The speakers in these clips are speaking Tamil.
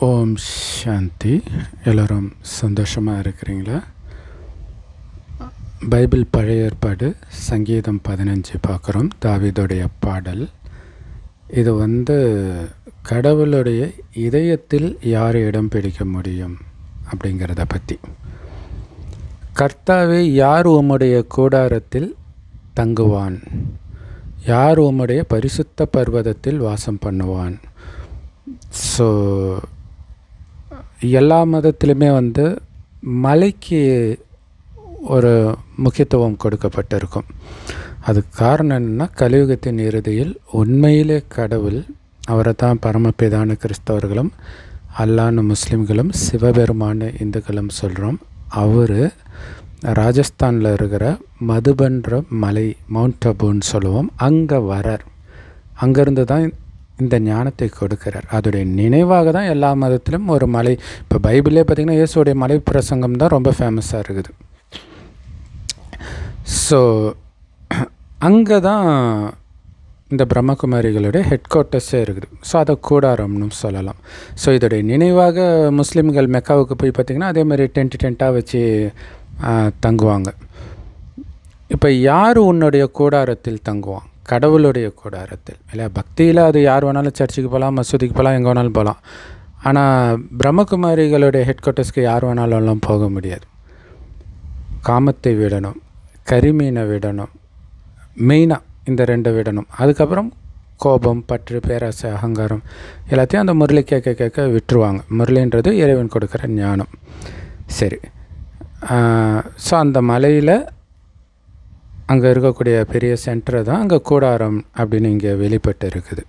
ஓம் சாந்தி. எல்லோரும் சந்தோஷமாக இருக்கிறீங்களா? பைபிள் பழைய ஏற்பாடு சங்கீதம் 15 பார்க்குறோம். தாவீதுடைய பாடல். இது கடவுளுடைய இதயத்தில் யார் இடம் பிடிக்க முடியும் அப்படிங்கிறத பற்றி. கர்த்தாவே, யார் உம்முடைய கூடாரத்தில் தங்குவான்? யார் உம்முடைய பரிசுத்த பர்வதத்தில் வாசம் பண்ணுவான்? ஸோ எல்லா மதத்திலுமே மலைக்கு ஒரு முக்கியத்துவம் கொடுக்கப்பட்டிருக்கும். அதுக்கு காரணம் என்னென்னா, கலியுகத்தின் இறுதியில் உண்மையிலே கடவுள், அவரை தான் பரமபிதான கிறிஸ்தவர்களும் அல்லான்னு முஸ்லீம்களும் சிவபெருமான இந்துக்களும் சொல்கிறோம். அவர் ராஜஸ்தானில் இருக்கிற மதுபன்ற மலை, மவுண்ட் அபுன்னு சொல்லுவோம், அங்கே வரார். அங்கேருந்து தான் இந்த ஞானத்தை கொடுக்கிறார். அதோடைய நினைவாக தான் எல்லா மதத்திலும் ஒரு மலை. இப்போ பைபிளே பார்த்திங்கன்னா இயேசுடைய மலை பிரசங்கம் தான் ரொம்ப ஃபேமஸாக இருக்குது. ஸோ அங்கே தான் இந்த பிரம்மகுமாரிகளுடைய ஹெட் குவார்ட்டர்ஸே இருக்குது. ஸோ அதை கூடாரம்னு சொல்லலாம். ஸோ இதோடைய நினைவாக முஸ்லீம்கள் மெக்காவுக்கு போய் பார்த்திங்கன்னா அதேமாதிரி டென்ட்டாக வச்சு தங்குவாங்க. இப்போ யார் உன்னுடைய கூடாரத்தில் தங்குவான்? கடவுளுடைய கூடாரத்தில் இல்லையா? பக்தியில் அது யார் வேணாலும் சர்ச்சுக்கு போகலாம், மசூதிக்கு போகலாம், எங்கே வேணாலும் போகலாம். ஆனால் பிரம்மகுமாரிகளுடைய ஹெட் குவார்ட்டர்ஸ்க்கு யார் வேணாலும் போக முடியாது. காமத்தை விடணும், கரிமீனை விடணும், மெயினாக இந்த 2 விடணும். அதுக்கப்புறம் கோபம், பற்று, பேராசை, அகங்காரம் எல்லாத்தையும் அந்த முரளி கேட்க விட்டுருவாங்க. முரளின்றது இறைவன் கொடுக்குற ஞானம். சரி. ஸோ அந்த மலையில் அங்கே இருக்கக்கூடிய பெரிய சென்டரை தான் அங்கே கூடாரம் அப்படின்னு இங்கே வெளிப்பட்டு இருக்குது.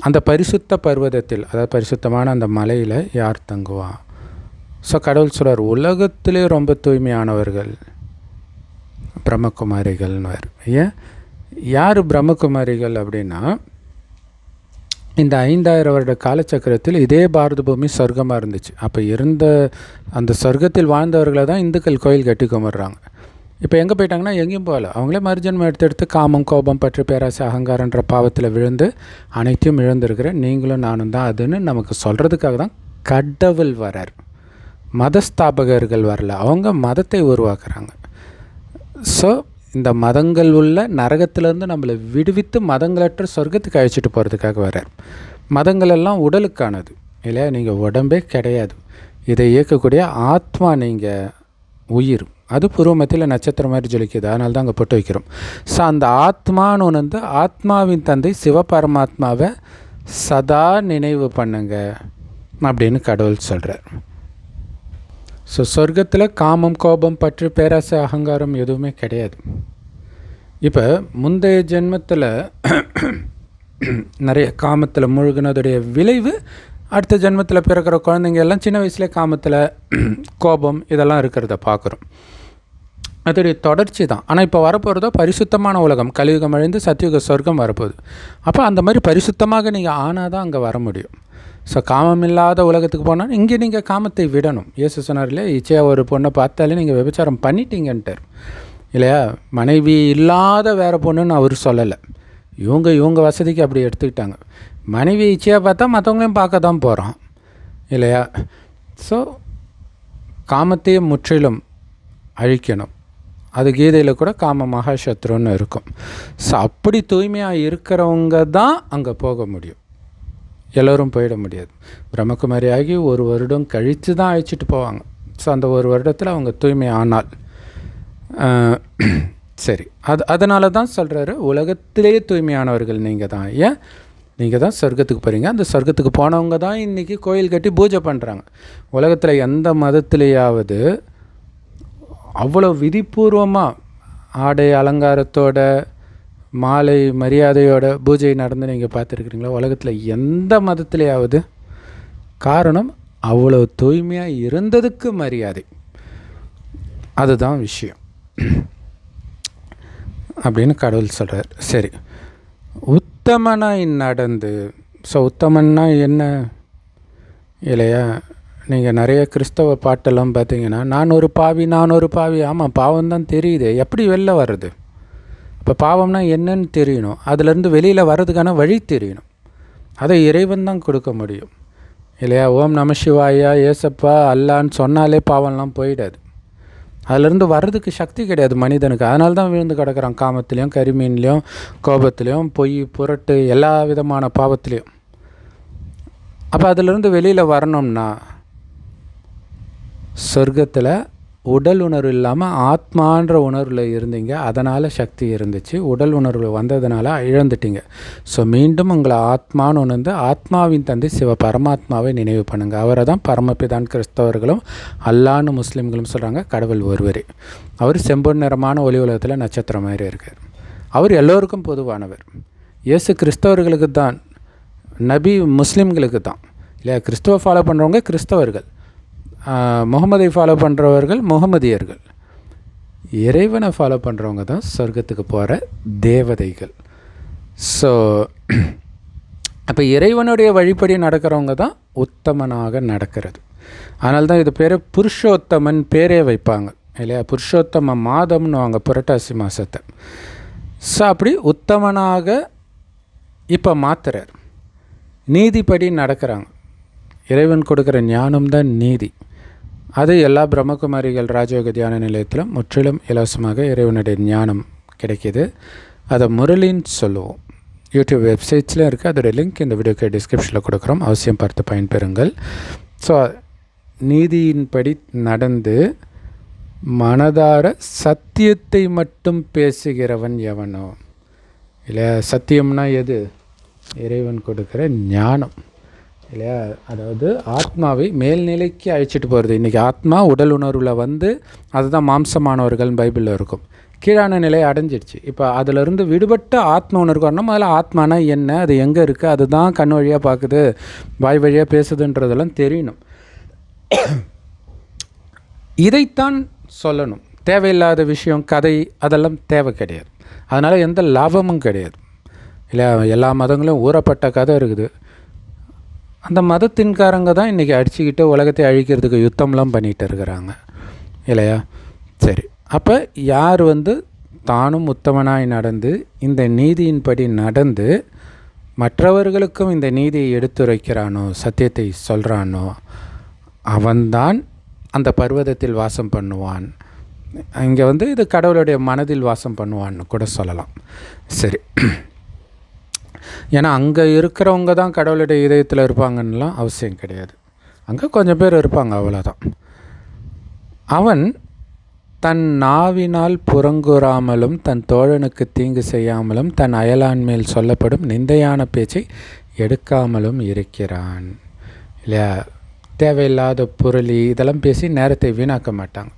அந்த பரிசுத்த பர்வதத்தில், அதாவது பரிசுத்தமான அந்த மலையில் யார் தங்குவான்? ஸோ கடவுள் சொல்கிறார், உலகத்திலே ரொம்ப தூய்மையானவர்கள் பிரம்மகுமாரிகள்னு. ஏன் யார் பிரம்மகுமாரிகள் அப்படின்னா, இந்த 5000 வருட காலச்சக்கரத்தில் இதே பாரத பூமி சொர்க்கமாக இருந்துச்சு. அப்போ இருந்த அந்த சொர்க்கத்தில் வாழ்ந்தவர்களை தான் இந்துக்கள் கோயில் கட்டி கும்பிட்றாங்க. இப்போ எங்கே போயிட்டாங்கன்னா எங்கேயும் போகல. அவங்களே மறுஜன்மம் எடுத்து காமம், கோபம், பற்று, பேராசை, அகங்காரன்ற பாவத்தில் விழுந்து அனைத்தையும் இழந்திருக்கிற நீங்களும் நானும் தான் அதுன்னு நமக்கு சொல்கிறதுக்காக தான் கடவுள் வரார். மதஸ்தாபகர்கள் வரல, அவங்க மதத்தை உருவாக்குறாங்க. ஸோ இந்த மதங்கள் உள்ள நரகத்திலேருந்து நம்மளை விடுவித்து மதங்களற்ற சொர்க்கத்துக்கு அழைச்சிட்டு போகிறதுக்காக வரார். மதங்களெல்லாம் உடலுக்கானது இல்லையா? நீங்கள் உடம்பே கிடையாது. இதை இயக்கக்கூடிய ஆத்மா, நீங்கள் உயிர். அது பூர்வமத்தில் நட்சத்திரம் மாதிரி ஜொலிக்குது. அதனால தான் அங்கே போட்டு வைக்கிறோம். ஸோ அந்த ஆத்மான்னு ஆத்மாவின் தந்தை சிவபரமாத்மாவை சதா நினைவு பண்ணுங்க அப்படின்னு கடவுள் சொல்கிறார். ஸோ சொர்க்கத்தில் காமம், கோபம், பற்று, பேராசை, அகங்காரம் எதுவுமே கிடையாது. இப்போ முந்தைய ஜென்மத்தில் நிறைய காமத்தில் மூழ்கினதுடைய விளைவு அடுத்த ஜென்மத்தில் பிறக்கிற குழந்தைங்க எல்லாம் சின்ன வயசுலேயே காமத்தில், கோபம் இதெல்லாம் இருக்கிறத பார்க்குறோம். அதோடைய தொடர்ச்சி தான். ஆனால் இப்போ வரப்போகிறதோ பரிசுத்தமான உலகம். கலியுகம் அழிந்து சத்தியுக சொர்க்கம் வரப்போகுது. அப்போ அந்த மாதிரி பரிசுத்தமாக நீங்கள் ஆனால் தான் அங்கே வர முடியும். ஸோ காமம் இல்லாத உலகத்துக்கு போனால் இங்கே நீங்கள் காமத்தை விடணும். இயேசு சொன்னார் இல்லையா, இச்சையாக ஒரு பொண்ணை பார்த்தாலே நீங்கள் விபச்சாரம் பண்ணிட்டீங்கன்ட்டார் இல்லையா? மனைவி இல்லாத வேறு பொண்ணுன்னு அவர் சொல்லலை. இவங்க வசதிக்கு அப்படி எடுத்துக்கிட்டாங்க. மனைவி இச்சையாக பார்த்தா மற்றவங்களையும் பார்க்க தான் போகிறோம் இல்லையா? ஸோ காமத்தையே முற்றிலும் அழிக்கணும். அது கீதையில் கூட காம மகாசத்ருன்னு இருக்கும். ஸோ அப்படி தூய்மையாக இருக்கிறவங்க தான் அங்கே போக முடியும். எல்லோரும் போயிட முடியாது. பிரம்மகுமாரி ஆகி 1 வருடம் கழித்து தான் அழைச்சிட்டு போவாங்க. ஸோ அந்த 1 வருடத்தில் அவங்க தூய்மை ஆனால் சரி. அதனால தான் சொல்கிறாரு, உலகத்திலே தூய்மையானவர்கள் நீங்கள் தான். ஏன்? நீங்கள் தான் சொர்க்கத்துக்கு போகிறீங்க. அந்த சொர்க்கத்துக்கு போனவங்க தான் இன்றைக்கி கோயில் கட்டி பூஜை பண்ணுறாங்க. உலகத்தில் எந்த மதத்திலேயாவது அவ்வளோ விதிபூர்வமாக ஆடை அலங்காரத்தோட, மாலை மரியாதையோட பூஜை நடந்து நீங்கள் பார்த்துருக்குறீங்களா? உலகத்தில் எந்த மதத்திலேயாவது? காரணம், அவ்வளோ தூய்மையாக இருந்ததுக்கு மரியாதை. அதுதான் விஷயம் அப்படின்னு கடவுள் சொல்கிறார். சரி, உத்தமனாய் நடந்து. ஸோ உத்தமன்னா என்ன இல்லையா? நீங்கள் நிறைய கிறிஸ்தவ பாட்டெல்லாம் பார்த்தீங்கன்னா, நான் ஒரு பாவி. ஆமாம், பாவம் தான் தெரியுது. எப்படி வெளில வர்றது? இப்போ பாவம்னா என்னன்னு தெரியணும். அதுலேருந்து வெளியில் வர்றதுக்கான வழி தெரியணும். அதை இறைவன் தான் கொடுக்க முடியும். இல்லையா? ஓம் நம சிவாயா, ஏசப்பா, அல்லான்னு சொன்னாலே பாவம்லாம் போயிடாது. அதிலேருந்து வர்றதுக்கு சக்தி கிடையாது மனிதனுக்கு. அதனால தான் விழுந்து கிடக்கிறான் காமத்துலேயும், கரிமீன்லேயும், கோபத்துலேயும், பொய், புரட்டு, எல்லா விதமான பாவத்துலேயும். அப்போ அதிலிருந்து வெளியில் வரணும்னா சொர்க்கத்தில் உடல் உணர்வு இல்லாமல் ஆத்மான்ற உணர்வில் இருந்தீங்க. அதனால் சக்தி இருந்துச்சு. உடல் உணர்வு வந்ததுனால இழந்துட்டீங்க. ஸோ மீண்டும் உங்களை ஆத்மான்னு உணர்ந்து ஆத்மாவின் தந்தை சிவ பரமாத்மாவை நினைவு பண்ணுங்கள். அவரை தான் பரமபிதான் கிறிஸ்தவர்களும் அல்லான்னு முஸ்லீம்களும் சொல்கிறாங்க. கடவுள் ஒருவரே. அவர் செம்பொன் நிறமான ஒளி உலகத்தில் நட்சத்திரம் மாதிரி இருக்கார். அவர் எல்லோருக்கும் பொதுவானவர். இயேசு கிறிஸ்தவர்களுக்கு தான், நபி முஸ்லீம்களுக்கு தான். இல்லையா? கிறிஸ்துவ ஃபாலோ பண்ணுறவங்க கிறிஸ்தவர்கள், முகமதை ஃபாலோ பண்ணுறவர்கள் முகமதியர்கள். இறைவனை ஃபாலோ பண்ணுறவங்க தான் சொர்க்கத்துக்கு போகிற தேவதைகள். ஸோ அப்போ இறைவனுடைய வழிப்படி நடக்கிறவங்க தான் உத்தமனாக நடக்கிறது. அதனால தான் இது பேர் புருஷோத்தமன் பேரே வைப்பாங்க. இல்லையா? புருஷோத்தம மாதம்னு வாங்க புரட்டாசி மாதத்தை. ஸோ அப்படி உத்தமனாக இப்போ மாத்துறார். நீதிப்படி நடக்கிறாங்க. இறைவன் கொடுக்குற ஞானம்தான் நீதி. அது எல்லா பிரம்மகுமாரிகள் ராஜயோக தியான நிலையத்தில் முற்றிலும் இலவசமாக இறைவனுடைய ஞானம் கிடைக்கிது. அதை முரளின்னு சொல்லுவோம். யூடியூப் வெப்சைட்ஸ்லேயும் இருக்குது. அதோடய லிங்க் இந்த வீடியோக்கு டிஸ்கிரிப்ஷனில் கொடுக்குறோம். அவசியம் பார்த்து பயன்பெறுங்கள். ஸோ நீதியின்படி நடந்து மனதார சத்தியத்தை மட்டும் பேசுகிறவன் எவனோ. இல்லை, சத்தியம்னா எது? இறைவன் கொடுக்குற ஞானம். இல்லையா? அதாவது ஆத்மாவை மேல்நிலைக்கு அழைச்சிட்டு போகிறது. இன்றைக்கி ஆத்மா உடல் உணர்வில் வந்து அதுதான் மாம்சமானவர்கள் பைபிளில் இருக்கும். கீழான நிலை அடைஞ்சிடுச்சு. இப்போ அதிலிருந்து விடுபட்ட ஆத்ம உணர்வு வரணும். முதல்ல ஆத்மானா என்ன, அது எங்கே இருக்குது, அதுதான் கண் வழியாக பார்க்குது, வாய் வழியாக பேசுதுன்றதெல்லாம் தெரியணும். இதைத்தான் சொல்லணும். தேவையில்லாத விஷயம், கதை, அதெல்லாம் தேவை கிடையாது. அதனால் எந்த லாபமும் கிடையாது. இல்லை, எல்லா மதங்களும் ஊறப்பட்ட கதை இருக்குது. அந்த மதத்தின்காரங்க தான் இன்றைக்கி அடிச்சுக்கிட்டு உலகத்தை அழிக்கிறதுக்கு யுத்தம்லாம் பண்ணிகிட்டு இருக்கிறாங்க. இல்லையா? சரி, அப்போ யார் தானும் உத்தமனாய் நடந்து இந்த நீதியின்படி நடந்து மற்றவர்களுக்கும் இந்த நீதியை எடுத்துரைக்கிறானோ, சத்தியத்தை சொல்கிறானோ, அவன்தான் அந்த பர்வதத்தில் வாசம் பண்ணுவான். இங்கே இது கடவுளுடைய மனதில் வாசம் பண்ணுவான்னு கூட சொல்லலாம். சரி, ஏன்னா அங்கே இருக்கிறவங்க தான் கடவுளுடைய இதயத்தில் இருப்பாங்கன்னெலாம் அவசியம் கிடையாது. அங்கே கொஞ்சம் பேர் இருப்பாங்க, அவ்வளோதான். அவன் தன் நாவினால் புறங்கூறாமலும் தன் தோழனுக்கு தீங்கு செய்யாமலும் தன் அயலான் மேல் சொல்லப்படும் நிந்தையான பேச்சை எடுக்காமலும் இருக்கிறான். இல்லையா? தேவையில்லாத புரளி இதெல்லாம் பேசி நேரத்தை வீணாக்க மாட்டாங்க.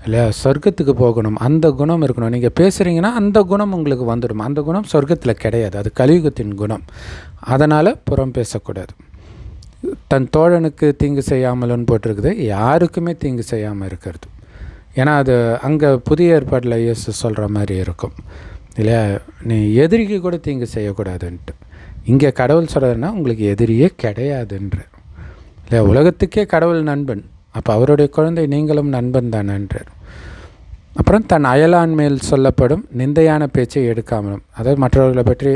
இல்லையா? சொர்க்கத்துக்கு போகணும், அந்த குணம் இருக்கணும். நீங்கள் பேசுகிறீங்கன்னா அந்த குணம் உங்களுக்கு வந்துடும். அந்த குணம் சொர்க்கத்தில் கிடையாது, அது கலியுகத்தின் குணம். அதனால் புறம் பேசக்கூடாது. தன் தோழனுக்கு தீங்கு செய்யாமலுன்னு போட்டிருக்குது. யாருக்குமே தீங்கு செய்யாமல் இருக்கிறது. ஏன்னா அது அங்கே புதிய ஏற்பாட்டில் இயேசு சொல்கிற மாதிரி இருக்கும். இல்லையா? நீ எதிரிக்கு கூட தீங்கு செய்யக்கூடாதுன்ட்டு. இங்கே கடவுள் சொல்கிறதுனா உங்களுக்கு எதிரியே கிடையாதுன்ற. இல்லையா? உலகத்துக்கே கடவுள் நண்பன். அப்போ அவருடைய குழந்தை நீங்களும் நண்பன் தானன்றார். அப்புறம் தன் அயலான் மேல் சொல்லப்படும் நிந்தையான பேச்சை எடுக்காமலும், அதாவது மற்றவர்களை பற்றி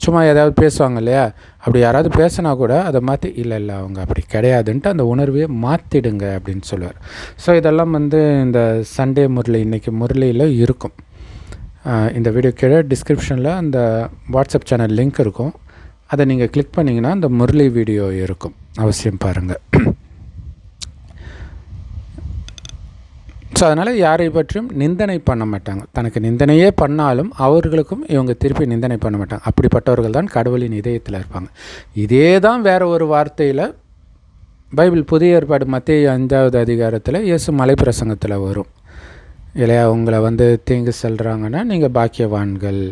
சும்மா ஏதாவது பேசுவாங்க இல்லையா? அப்படி யாராவது பேசினா கூட அதை மாற்றி இல்லை அவங்க அப்படி கிடையாதுன்ட்டு அந்த உணர்வையே மாற்றிடுங்க அப்படின்னு சொல்லுவார். ஸோ இதெல்லாம் இந்த சண்டே முரளி, இன்றைக்கி முரளியில் இருக்கும். இந்த வீடியோ கீழே டிஸ்கிரிப்ஷனில் அந்த வாட்ஸ்அப் சேனல் லிங்க் இருக்கும். அதை நீங்கள் கிளிக் பண்ணிங்கன்னா அந்த முரளி வீடியோ இருக்கும். அவசியம் பாருங்கள். ஸோ அதனால் யாரை பற்றியும் நிந்தனை பண்ண மாட்டாங்க. தனக்கு நிந்தனையே பண்ணாலும் அவர்களுக்கும் இவங்க திருப்பி நிந்தனை பண்ண மாட்டாங்க. அப்படிப்பட்டவர்கள் தான் கடவுளின் இதயத்தில் இருப்பாங்க. இதே தான் வேறு ஒரு வார்த்தையில் பைபிள் புதிய ஏற்பாடு மத்தேயு 5வது அதிகாரத்தில் இயேசு மலை பிரசங்கத்தில் வரும். இல்லையா? உங்களை தீங்கு சொல்கிறாங்கன்னா நீங்கள் பாக்கியவான்கள்,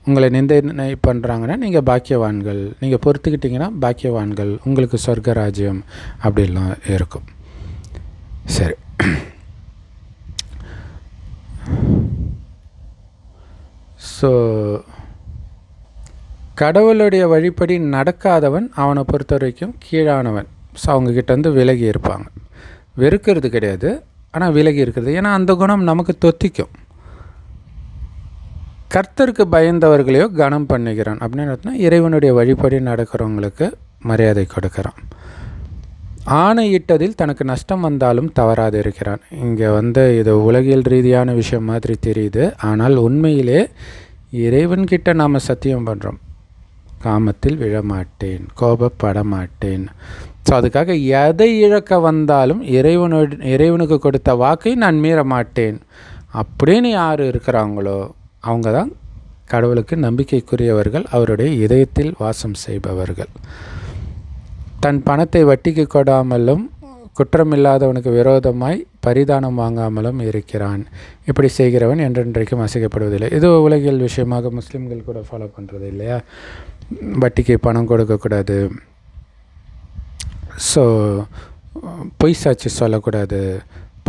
உங்களை நிந்தனை பண்ணுறாங்கன்னா நீங்கள் பாக்கியவான்கள், நீங்கள் பொறுத்துக்கிட்டிங்கன்னா பாக்கியவான்கள், உங்களுக்கு சொர்க்கராஜ்யம் அப்படிலாம் இருக்கும். சரி, ஸோ கடவுளுடைய வழிப்படி நடக்காதவன் அவனை பொறுத்த வரைக்கும் கீழானவன். ஸோ அவங்கக்கிட்ட விலகி இருப்பாங்க. வெறுக்கிறது கிடையாது, ஆனால் விலகி இருக்கிறது. ஏன்னா அந்த குணம் நமக்கு தொத்திக்கும். கர்த்தருக்கு பயந்தவர்களையோ கனம் பண்ணுகிறான் அப்படின்னு இறைவனுடைய வழிப்படி நடக்கிறவங்களுக்கு மரியாதை கொடுக்குறான். ஆணையிட்டதில் தனக்கு நஷ்டம் வந்தாலும் தவறாது இருக்கிறான். இங்கே இது உலகியல் ரீதியான விஷயம் மாதிரி தெரியுது. ஆனால் உண்மையிலே இறைவன்கிட்ட நாம் சத்தியம் பண்ணுறோம், காமத்தில் விழமாட்டேன், கோபப்பட மாட்டேன். ஸோ அதுக்காக எதை இழக்க வந்தாலும் இறைவனுக்கு கொடுத்த வாக்கை நான் மீற மாட்டேன் அப்படின்னு யார் இருக்கிறாங்களோ அவங்க தான் கடவுளுக்கு நம்பிக்கைக்குரியவர்கள், அவருடைய இதயத்தில் வாசம் செய்பவர்கள். தன் பணத்தை வட்டிக்கு கொடாமலும் குற்றமில்லாதவனுக்கு விரோதமாய் பரிதானம் வாங்காமலும் இருக்கிறான். இப்படி செய்கிறவன் என்றென்றைக்கும் அசைக்கப்படுவதில்லை. இது உலகியல் விஷயமாக முஸ்லீம்கள் கூட ஃபாலோ பண்ணுறது இல்லையா? வட்டிக்கு பணம் கொடுக்கக்கூடாது, ஸோ பொய் சாட்சி சொல்லக்கூடாது,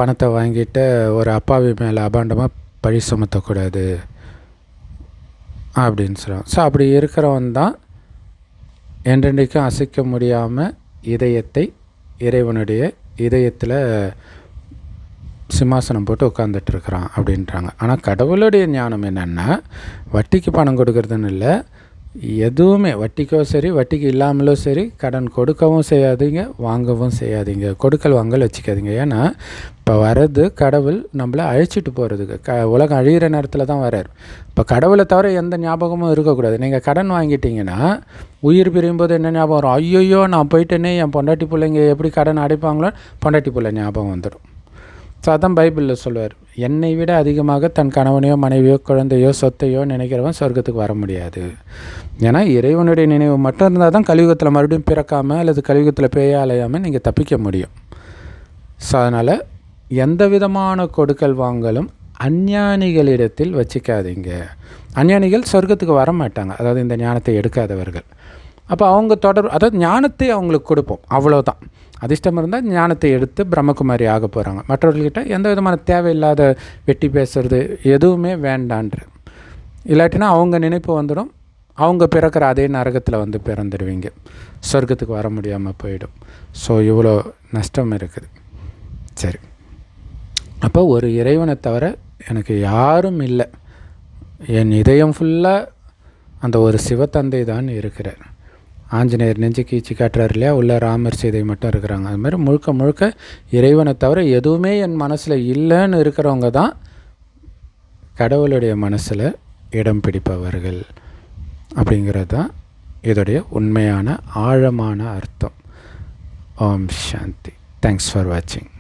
பணத்தை வாங்கிட்டு ஒரு அப்பாவி மேலே அபாண்டமாக பழி சுமத்தக்கூடாது அப்படின்னு சொல்லுவாங்க. ஸோ அப்படி இருக்கிறவன் தான் என்றென்றைக்கும் அசைக்க முடியாமல் இதயத்தை இறைவனுடைய இதயத்தில் சிம்மாசனம் போட்டு உட்காந்துட்ருக்குறான் அப்படின்றாங்க. ஆனால் கடவுளுடைய ஞானம் என்னென்னா, வட்டிக்கு பணம் கொடுக்கறதுன்னு இல்லை, எதுவுமே வட்டிக்கோ சரி வட்டிக்கு இல்லாமலோ சரி கடன் கொடுக்கவும் செய்யாதீங்க, வாங்கவும் செய்யாதீங்க, கொடுக்கல் வாங்கல் வச்சுக்காதீங்க. ஏன்னா இப்போ வர்றது கடவுள் நம்மளை அழைச்சிட்டு போகிறதுக்கு, உலகம் அழிகிற நேரத்தில் தான் வர்றார். இப்போ கடவுளை தவிர எந்த ஞாபகமும் இருக்கக்கூடாது. நீங்கள் கடன் வாங்கிட்டீங்கன்னா உயிர் பிரியும்போது என்ன ஞாபகம் வரும்? ஐயோயோ நான் போயிட்டேனே, என் பொண்டாட்டி பிள்ளைங்க எப்படி கடன் அடைப்பாங்களோ, பொண்டாட்டி பிள்ளை ஞாபகம் வந்துடும். ஸோ அதான் பைபிளில் சொல்லுவார், என்னை விட அதிகமாக தன் கணவனையோ மனைவியோ குழந்தையோ சொத்தையோ நினைக்கிறவன் சொர்க்கத்துக்கு வர முடியாது. ஏன்னா இறைவனுடைய நினைவு மட்டும் இருந்தால் தான் கலியுகத்தில் மறுபடியும் பிறக்காமல் அல்லது கலியுகத்தில் பேய அலையாமல் நீங்கள் தப்பிக்க முடியும். ஸோ அதனால் எந்த விதமான கொடுக்கல் வாங்கலும் அஞ்ஞானிகளிடத்தில் வச்சுக்காதீங்க. அஞ்ஞானிகள் சொர்க்கத்துக்கு வர மாட்டாங்க, அதாவது இந்த ஞானத்தை எடுக்காதவர்கள். அப்போ அவங்க அதாவது ஞானத்தை அவங்களுக்கு கொடுப்போம், அவ்வளோதான். அதிர்ஷ்டம் இருந்தால் ஞானத்தை எடுத்து பிரம்மகுமாரி ஆக போகிறாங்க. மற்றவர்கள்கிட்ட எந்த விதமான தேவையில்லாத வெட்டி பேசுகிறது எதுவுமே வேண்டான்ற, இல்லாட்டினா அவங்க நினைப்பு வந்துடும், அவங்க பிறக்கிற அதே நரகத்தில் பிறந்துடுவீங்க, சொர்க்கத்துக்கு வர முடியாமல் போயிடும். ஸோ இவ்வளோ நஷ்டம் இருக்குது. சரி, அப்போ ஒரு இறைவனை தவிர எனக்கு யாரும் இல்லை, என் இதயம் ஃபுல்லாக அந்த ஒரு சிவத்தந்தை தான் இருக்கிறார். ஆஞ்சநேயர் நெஞ்சு கீச்சு காட்டுறாரு இல்லையா, உள்ள ராமர் சீதை மட்டும் இருக்கிறாங்க. அது மாதிரி முழுக்க முழுக்க இறைவனை தவிர எதுவுமே என் மனசில் இல்லைன்னு இருக்கிறவங்க தான் கடவுளுடைய மனசில் இடம் பிடிப்பவர்கள் அப்படிங்கிறது தான் இதோடைய உண்மையான ஆழமான அர்த்தம். ஓம் சாந்தி. தேங்க்ஸ் ஃபார் வாட்சிங்.